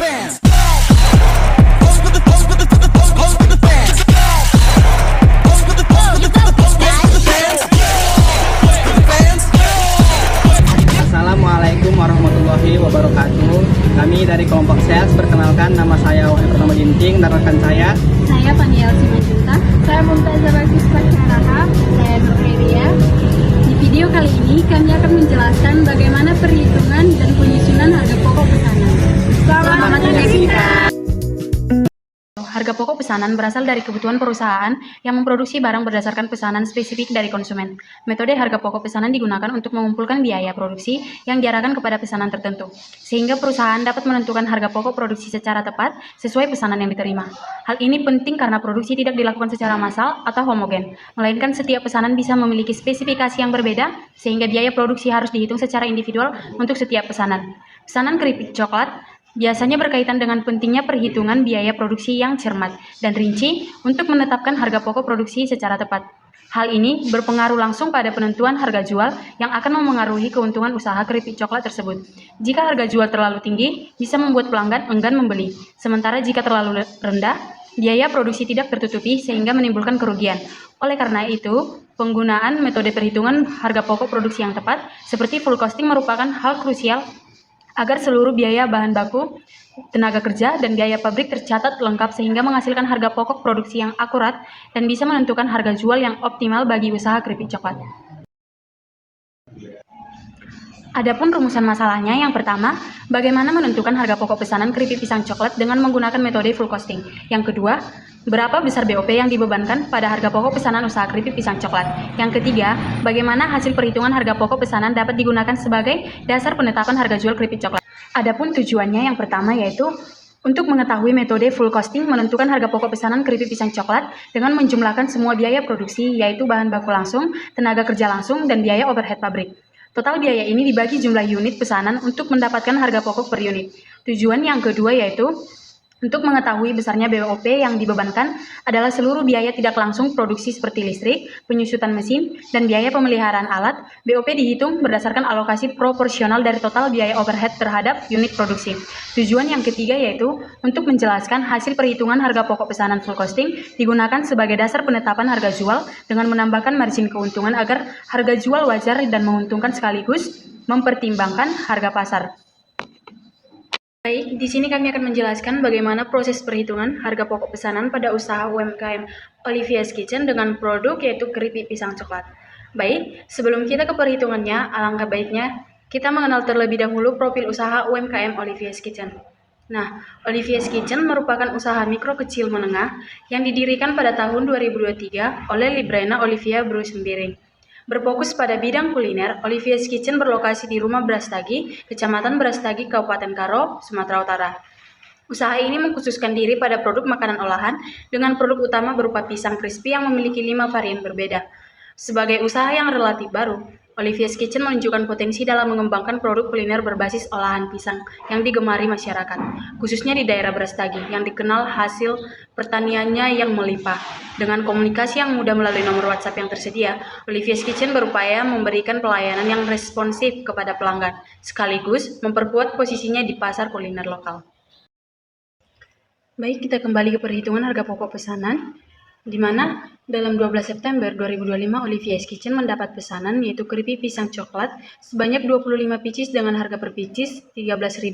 fans. Assalamualaikum warahmatullahi wabarakatuh. Kami dari kelompok sales, perkenalkan nama saya Wahyu Pratama Ginting dan rekan saya Fania Simanjunta. Saya Mumtazah Bakis Pasyaraha. Saya Nurheria. Di video kali ini kami akan menjelaskan bagaimana perhitungan dan penyusunan harga pokok pesanan. Selamat menyaksikan. Harga pokok pesanan berasal dari kebutuhan perusahaan yang memproduksi barang berdasarkan pesanan spesifik dari konsumen. Metode harga pokok pesanan digunakan untuk mengumpulkan biaya produksi yang diarahkan kepada pesanan tertentu, sehingga perusahaan dapat menentukan harga pokok produksi secara tepat sesuai pesanan yang diterima. Hal ini penting karena produksi tidak dilakukan secara massal atau homogen, melainkan setiap pesanan bisa memiliki spesifikasi yang berbeda, sehingga biaya produksi harus dihitung secara individual untuk setiap pesanan. Pesanan keripik coklat biasanya berkaitan dengan pentingnya perhitungan biaya produksi yang cermat dan rinci untuk menetapkan harga pokok produksi secara tepat. Hal ini berpengaruh langsung pada penentuan harga jual yang akan memengaruhi keuntungan usaha keripik coklat tersebut. Jika harga jual terlalu tinggi, bisa membuat pelanggan enggan membeli. Sementara jika terlalu rendah, biaya produksi tidak tertutupi sehingga menimbulkan kerugian. Oleh karena itu, penggunaan metode perhitungan harga pokok produksi yang tepat seperti full costing merupakan hal krusial agar seluruh biaya bahan baku, tenaga kerja, dan biaya pabrik tercatat lengkap sehingga menghasilkan harga pokok produksi yang akurat dan bisa menentukan harga jual yang optimal bagi usaha keripik coklat. Adapun rumusan masalahnya, yang pertama, bagaimana menentukan harga pokok pesanan keripik pisang coklat dengan menggunakan metode full costing. Yang kedua, berapa besar BOP yang dibebankan pada harga pokok pesanan usaha keripik pisang coklat. Yang ketiga, bagaimana hasil perhitungan harga pokok pesanan dapat digunakan sebagai dasar penetapan harga jual keripik coklat. Adapun tujuannya, yang pertama yaitu untuk mengetahui metode full costing menentukan harga pokok pesanan keripik pisang coklat dengan menjumlahkan semua biaya produksi, yaitu bahan baku langsung, tenaga kerja langsung, dan biaya overhead pabrik. Total biaya ini dibagi jumlah unit pesanan untuk mendapatkan harga pokok per unit. Tujuan yang kedua yaitu untuk mengetahui besarnya BOP yang dibebankan adalah seluruh biaya tidak langsung produksi seperti listrik, penyusutan mesin, dan biaya pemeliharaan alat. BOP dihitung berdasarkan alokasi proporsional dari total biaya overhead terhadap unit produksi. Tujuan yang ketiga yaitu untuk menjelaskan hasil perhitungan harga pokok pesanan full costing digunakan sebagai dasar penetapan harga jual dengan menambahkan margin keuntungan agar harga jual wajar dan menguntungkan sekaligus mempertimbangkan harga pasar. Baik, di sini kami akan menjelaskan bagaimana proses perhitungan harga pokok pesanan pada usaha UMKM Olivia's Kitchen dengan produk yaitu keripik pisang coklat. Baik, sebelum kita ke perhitungannya, alangkah baiknya kita mengenal terlebih dahulu profil usaha UMKM Olivia's Kitchen. Nah, Olivia's Kitchen merupakan usaha mikro kecil menengah yang didirikan pada tahun 2023 oleh Librena Olivia Bruce Sembiring. Berfokus pada bidang kuliner, Olivia's Kitchen berlokasi di Rumah Brastagi, Kecamatan Brastagi, Kabupaten Karo, Sumatera Utara. Usaha ini mengkhususkan diri pada produk makanan olahan dengan produk utama berupa pisang crispy yang memiliki 5 varian berbeda. Sebagai usaha yang relatif baru, Olivia's Kitchen menunjukkan potensi dalam mengembangkan produk kuliner berbasis olahan pisang yang digemari masyarakat, khususnya di daerah Brastagi yang dikenal hasil pertaniannya yang melimpah. Dengan komunikasi yang mudah melalui nomor WhatsApp yang tersedia, Olivia's Kitchen berupaya memberikan pelayanan yang responsif kepada pelanggan, sekaligus memperkuat posisinya di pasar kuliner lokal. Baik, kita kembali ke perhitungan harga pokok pesanan, di mana dalam 12 September 2025 Olivia's Kitchen mendapat pesanan yaitu keripik pisang coklat sebanyak 25 pieces dengan harga per pieces Rp13.000.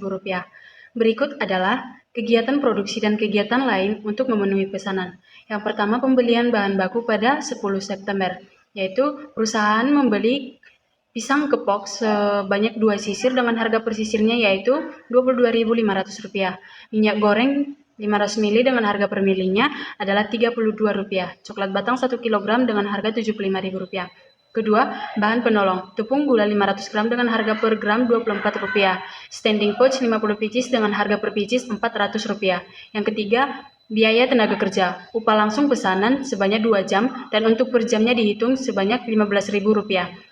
Berikut adalah kegiatan produksi dan kegiatan lain untuk memenuhi pesanan. Yang pertama, pembelian bahan baku pada 10 September, yaitu perusahaan membeli pisang kepok sebanyak 2 sisir dengan harga per sisirnya yaitu Rp22.500. Minyak goreng 500 ml dengan harga per milinya adalah Rp32. Coklat batang 1 kg dengan harga Rp75.000. Kedua, bahan penolong. Tepung gula 500 gram dengan harga per gram Rp24. Standing pouch 50 pieces dengan harga per pieces Rp400. Yang ketiga, biaya tenaga kerja. Upah langsung pesanan sebanyak 2 jam dan untuk per jamnya dihitung sebanyak Rp15.000.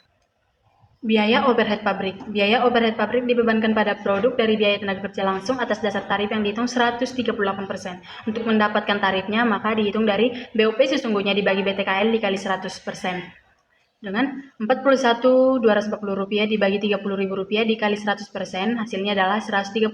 Biaya overhead pabrik. Biaya overhead pabrik dibebankan pada produk dari biaya tenaga kerja langsung atas dasar tarif yang dihitung 138%. Untuk mendapatkan tarifnya, maka dihitung dari BOP sesungguhnya dibagi BTKL dikali 100%. Dengan Rp41.240 dibagi Rp30.000 dikali 100%, hasilnya adalah 138%.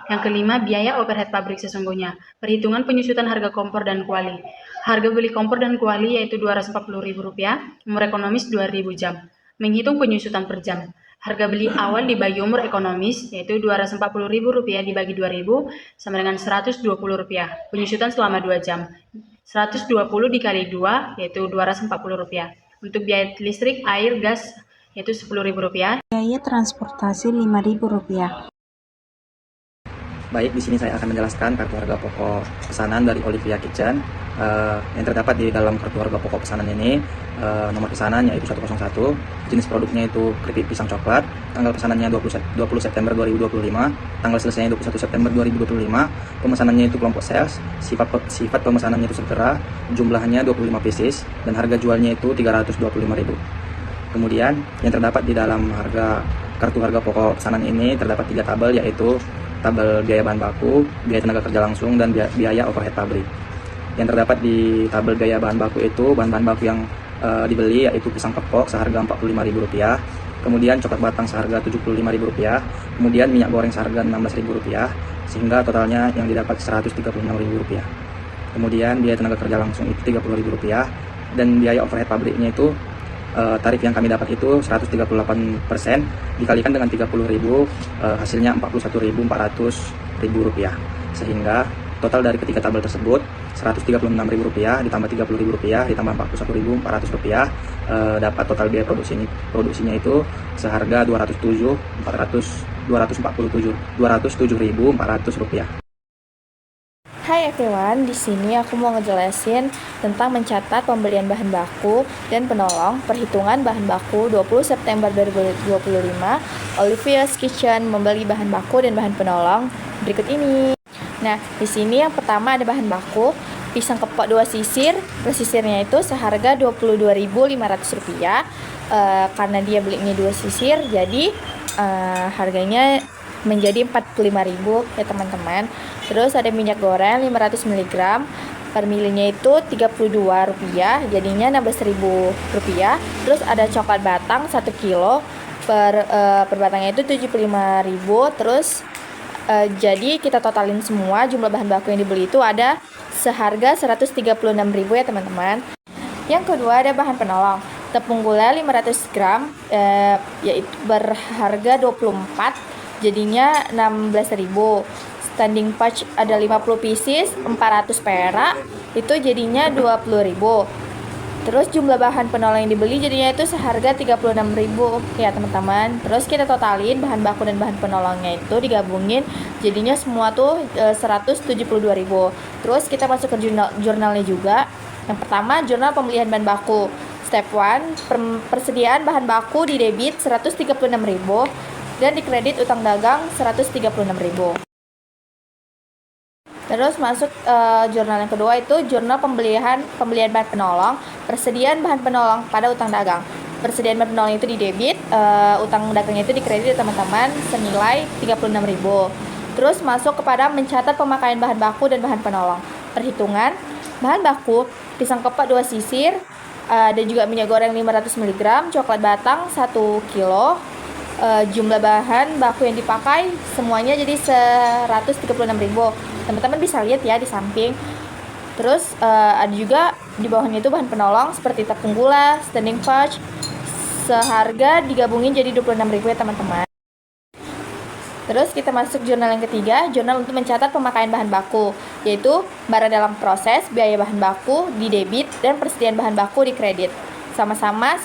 Yang kelima, biaya overhead pabrik sesungguhnya. Perhitungan penyusutan harga kompor dan kuali. Harga beli kompor dan kuali yaitu Rp240.000, umur ekonomis 2.000 jam. Menghitung penyusutan per jam. Harga beli awal dibagi umur ekonomis yaitu Rp240.000 dibagi 2.000 sama dengan Rp120. Penyusutan selama 2 jam. 120 dikali 2 yaitu Rp240. Untuk biaya listrik, air, gas yaitu Rp10.000. Biaya transportasi Rp5.000. Baik, di sini saya akan menjelaskan kartu harga pokok pesanan dari Olivia Kitchen. Yang terdapat di dalam kartu harga pokok pesanan ini, nomor pesanan yaitu 101, jenis produknya itu keripik pisang coklat, tanggal pesanannya 20 September 2025, tanggal selesainya 21 September 2025, pemesanannya itu kelompok sales, sifat pemesanannya itu segera, jumlahnya 25 pieces, dan harga jualnya itu Rp325.000. Kemudian yang terdapat di dalam kartu harga pokok pesanan ini terdapat 3 tabel, yaitu tabel biaya bahan baku, biaya tenaga kerja langsung, dan biaya overhead pabrik. Yang terdapat di tabel biaya bahan baku itu bahan-bahan baku yang dibeli yaitu pisang kepok seharga Rp45.000, kemudian coklat batang seharga Rp75.000, kemudian minyak goreng seharga Rp16.000, sehingga totalnya yang didapat Rp136.000. Kemudian biaya tenaga kerja langsung itu Rp30.000, dan biaya overhead pabriknya itu tarif yang kami dapat itu 138% dikalikan dengan 30.000, hasilnya Rp41.400.000, sehingga total dari ketiga tabel tersebut Rp136.000 ditambah Rp30.000 ditambah Rp41.400, dapat total biaya produksinya itu seharga Rp207.400. Hai everyone, di sini aku mau ngejelasin tentang mencatat pembelian bahan baku dan penolong perhitungan bahan baku 20 September 2025. Olivia's Kitchen membeli bahan baku dan bahan penolong berikut ini. Nah, di sini yang pertama ada bahan baku pisang kepok 2 sisir. Per sisirnya itu seharga Rp22.500. Karena dia belinya 2 sisir, jadi harganya menjadi Rp45.000 ya teman-teman. Terus ada minyak goreng 500 mg, per milinya itu Rp32, jadinya Rp16.000. Terus ada coklat batang 1 kilo, per batangnya itu Rp75.000. Terus jadi kita totalin semua jumlah bahan baku yang dibeli itu ada seharga Rp136.000 ya teman-teman. Yang kedua ada bahan penolong, tepung gula 500 gram, yaitu berharga 24, jadinya Rp16.000. Standing punch ada 50 pieces, 400 perak, itu jadinya Rp20.000. Terus jumlah bahan penolong yang dibeli jadinya itu seharga Rp36.000 ya teman-teman. Terus kita totalin bahan baku dan bahan penolongnya itu digabungin, jadinya semua tuh Rp172.000. Terus kita masuk ke jurnalnya juga. Yang pertama, jurnal pembelian bahan baku. Step 1, persediaan bahan baku di debit Rp136.000 dan di kredit utang dagang Rp136.000. Terus masuk jurnal yang kedua itu jurnal pembelian bahan penolong, persediaan bahan penolong pada utang dagang. Persediaan bahan penolong itu di debit, utang dagangnya itu di kredit teman-teman senilai Rp36.000. Terus masuk kepada mencatat pemakaian bahan baku dan bahan penolong. Perhitungan bahan baku, pisang kepok 2 sisir, dan juga minyak goreng 500 mg, coklat batang 1 kilo. Jumlah bahan baku yang dipakai semuanya jadi Rp136.000. Teman-teman bisa lihat ya di samping. Terus ada juga di bawahnya itu bahan penolong seperti tepung gula, standing punch, seharga digabungin jadi Rp26.000 ya teman-teman. Terus kita masuk jurnal yang ketiga, jurnal untuk mencatat pemakaian bahan baku, yaitu barang dalam proses, biaya bahan baku di debit, dan persediaan bahan baku di kredit. Sama-sama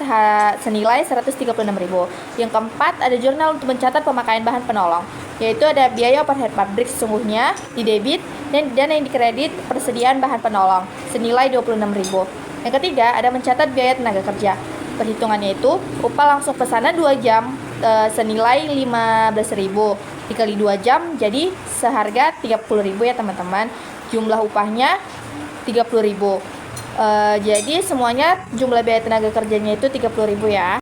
senilai Rp136.000. Yang keempat ada jurnal untuk mencatat pemakaian bahan penolong, yaitu ada biaya overhead pabrik sesungguhnya di debit dan yang di kredit persediaan bahan penolong senilai Rp26.000. Yang ketiga ada mencatat biaya tenaga kerja. Perhitungannya itu upah langsung pesanan 2 jam senilai Rp15.000 dikali 2 jam jadi seharga Rp30.000 ya teman-teman. Jumlah upahnya Rp30.000. Jadi semuanya jumlah biaya tenaga kerjanya itu Rp30.000 ya.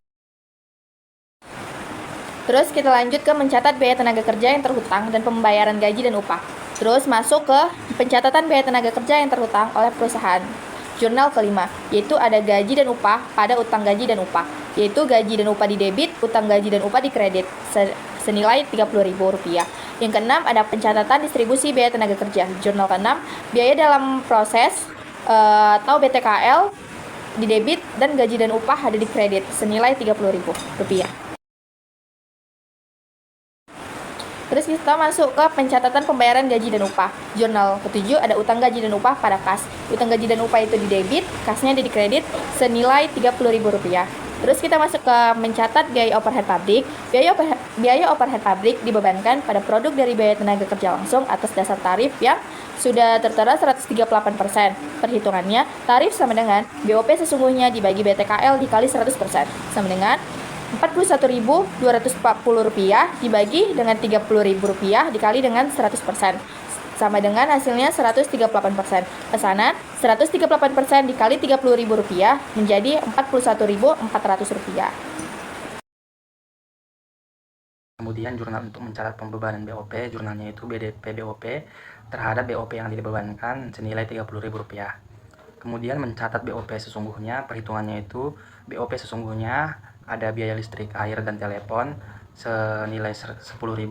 Terus kita lanjut ke mencatat biaya tenaga kerja yang terhutang dan pembayaran gaji dan upah. Terus masuk ke pencatatan biaya tenaga kerja yang terhutang oleh perusahaan. Jurnal kelima, yaitu ada gaji dan upah pada utang gaji dan upah, yaitu gaji dan upah di debit, utang gaji dan upah di kredit, senilai Rp30.000. Yang keenam, ada pencatatan distribusi biaya tenaga kerja. Jurnal keenam, biaya dalam proses atau BTKL di debit dan gaji dan upah ada di kredit, senilai Rp30.000. Terus kita masuk ke pencatatan pembayaran gaji dan upah. Jurnal ketujuh ada utang gaji dan upah pada kas. Utang gaji dan upah itu di debit, kasnya ada di kredit, senilai Rp30.000. Terus kita masuk ke mencatat biaya overhead pabrik. Biaya overhead pabrik dibebankan pada produk dari biaya tenaga kerja langsung atas dasar tarif yang sudah tertera 138%. Perhitungannya, tarif sama dengan BOP sesungguhnya dibagi BTKL dikali 100%, sama dengan Rp41.240 dibagi dengan Rp30.000 dikali dengan 100%, sama dengan hasilnya 138%. Pesanan 138% dikali Rp30.000 menjadi Rp41.400. Kemudian jurnal untuk mencatat pembebanan BOP, jurnalnya itu BDP BOP terhadap BOP yang dibebankan senilai Rp30.000. Kemudian mencatat BOP sesungguhnya, perhitungannya itu BOP sesungguhnya ada biaya listrik, air, dan telepon senilai Rp10.000.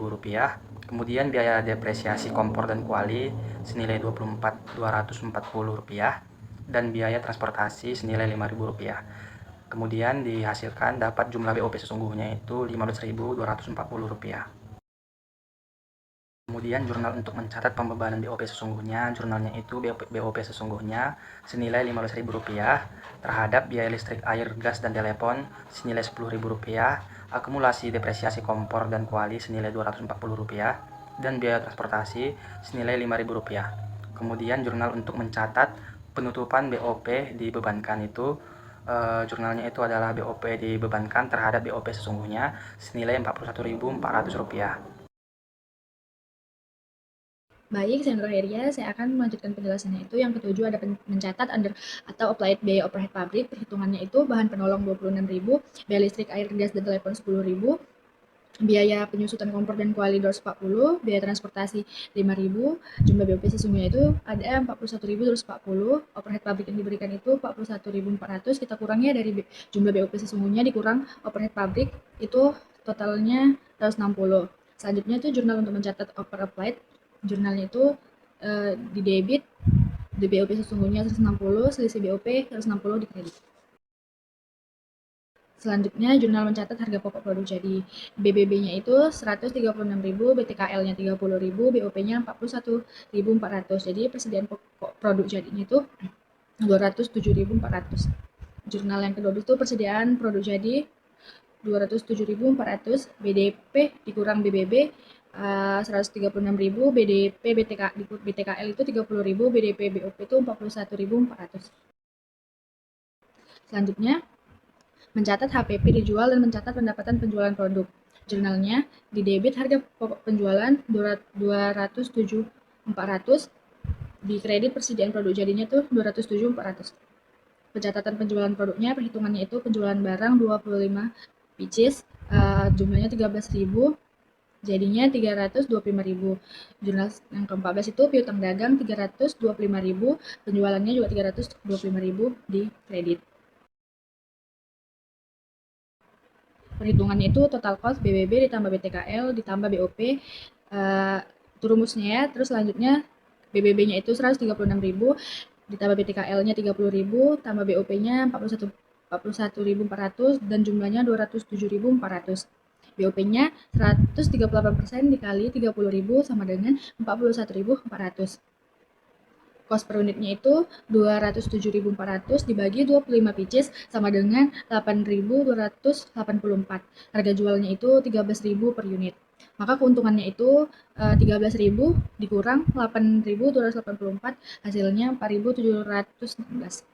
Kemudian biaya depresiasi kompor dan kuali senilai Rp24.240 dan biaya transportasi senilai Rp5.000. Kemudian dihasilkan dapat jumlah BOP sesungguhnya itu Rp15.240. Kemudian jurnal untuk mencatat pembebanan BOP sesungguhnya, jurnalnya itu BOP sesungguhnya senilai Rp15.000 terhadap biaya listrik, air, gas, dan telepon senilai Rp10.000, akumulasi depresiasi kompor dan kuali senilai Rp240 dan biaya transportasi senilai Rp5.000. Kemudian jurnal untuk mencatat penutupan BOP dibebankan itu, jurnalnya itu adalah BOP dibebankan terhadap BOP sesungguhnya senilai Rp41.400. Baik, saya Nur Heria, saya akan melanjutkan penjelasannya itu. Yang ketujuh ada mencatat under atau applied biaya overhead pabrik. Perhitungannya itu bahan penolong Rp26.000, biaya listrik, air, gas, dan telepon Rp10.000, biaya penyusutan kompor dan kuali Rp240, biaya transportasi Rp5.000, jumlah BOP sesungguhnya itu ada Rp41.240, overhead pabrik yang diberikan itu Rp41.400, kita kurangnya dari jumlah BOP sesungguhnya dikurang overhead pabrik itu totalnya Rp160. Selanjutnya itu jurnal untuk mencatat over applied. Jurnalnya itu di debit, di BOP sesungguhnya 160, selisih BOP 160 di kredit. Selanjutnya jurnal mencatat harga pokok produk jadi. BBB-nya itu 136.000, BTKL-nya 30.000, BOP-nya 41.400. Jadi persediaan pokok produk jadinya itu 207.400. Jurnal yang kedua itu persediaan produk jadi 207.400, BDP dikurang BBB 136.000, BDP BTKL itu 30.000, BDP BOP itu 41.400. Selanjutnya mencatat HPP dijual dan mencatat pendapatan penjualan produk. Jurnalnya di debit harga pokok penjualan 207.400, di kredit persediaan produk jadinya tuh 207.400. Pencatatan penjualan produknya, perhitungannya itu penjualan barang 25 pieces, jumlahnya 13.000, jadinya 325.000. Jurnal yang ke-14 itu piutang dagang 325.000, penjualannya juga 325.000 di kredit. Perhitungannya itu total cost BBB ditambah BTKL ditambah BOP, itu rumusnya ya. Terus selanjutnya BBB-nya itu 136.000 ditambah BTKL-nya 30.000 tambah BOP-nya 41.400 dan jumlahnya 207.400. BOP-nya 138% dikali 30.000 sama dengan 41.400. Cost per unitnya itu 207.400 dibagi 25 pieces sama dengan 8.284. Harga jualnya itu 13.000 per unit. Maka keuntungannya itu 13.000 dikurang 8.284, hasilnya 4.716.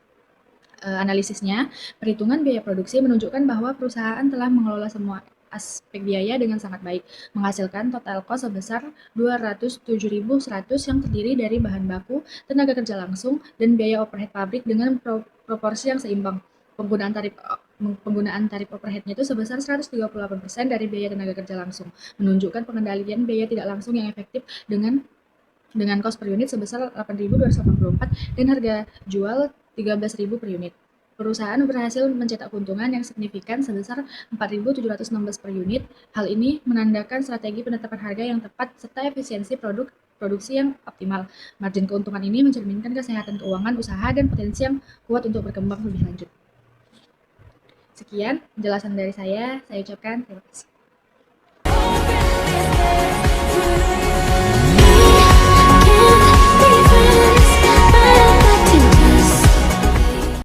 Analisisnya, perhitungan biaya produksi menunjukkan bahwa perusahaan telah mengelola semua aspek biaya dengan sangat baik, menghasilkan total cost sebesar 207.100 yang terdiri dari bahan baku, tenaga kerja langsung, dan biaya overhead pabrik dengan proporsi yang seimbang. Penggunaan tarif overheadnya itu sebesar 138% dari biaya tenaga kerja langsung, menunjukkan pengendalian biaya tidak langsung yang efektif dengan cost per unit sebesar 8.284 dan harga jual 13.000 per unit. Perusahaan berhasil mencetak keuntungan yang signifikan sebesar 4.716 per unit. Hal ini menandakan strategi penetapan harga yang tepat serta efisiensi produksi yang optimal. Margin keuntungan ini mencerminkan kesehatan keuangan usaha dan potensi yang kuat untuk berkembang lebih lanjut. Sekian penjelasan dari saya ucapkan terima kasih.